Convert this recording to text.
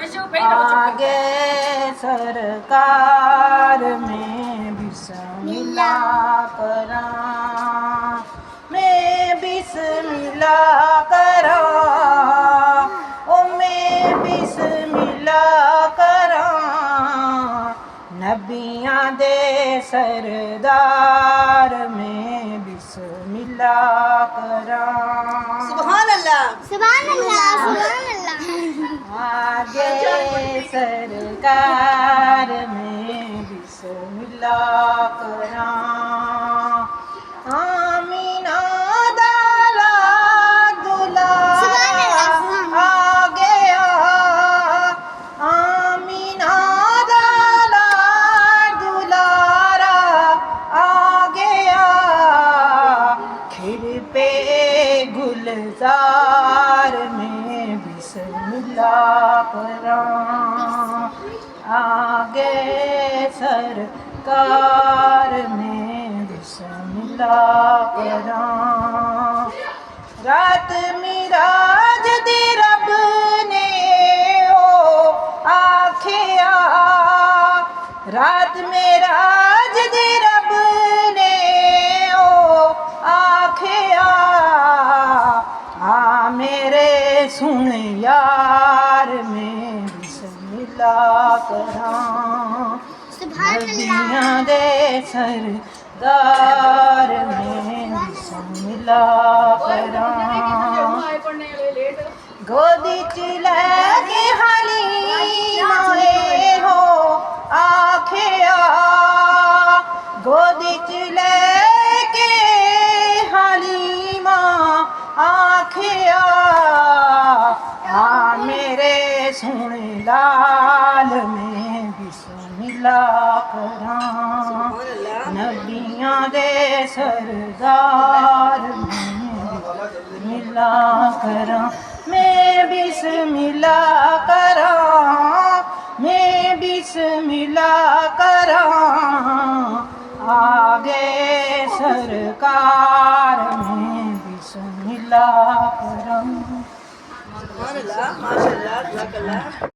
आगे सरकार में बिस्मिल्लाह करा, मैं बिस्मिल्लाह करा, ओ मैं बिस्मिल्लाह करा, नबियां दे सरदार में बिस्मिल्लाह करा। सुभान अल्लाह, सुभान अल्लाह, सुभान अल्लाह। आगे सरकार में बिस्मिल्लाह करा, आमीना दाला दुला आ गया, आमीना दाला दुलारा आ गया, खिड़ पे गुलजार में बिस्मिल्लाह करा, आगे सरकार में बिस्मिल्लाह करा, रात मिराज दी रब ने ओ आखिया, रात मिराज दी रब ने ओ आखिया, आ मेरे सुन यार में बिस्मिल्लाह करा, नबियां दे सरदार में बिस्मिल्लाह करा, गोदी च लैके हलीमा हो आखिया, गोदी च लैके हलीमा आखिया, आ मेरे सुन लाल में बिस्मिल्लाह करा, नबियां दे सरदार में बिस्मिल्लाह करा, मैं बिस्मिल्लाह करा, मैं बिस्मिल्लाह करा, आगे सरकार में बिस्मिल्लाह करा। सुभान अल्लाह, माशाअल्लाह, जज़ाकल्लाह।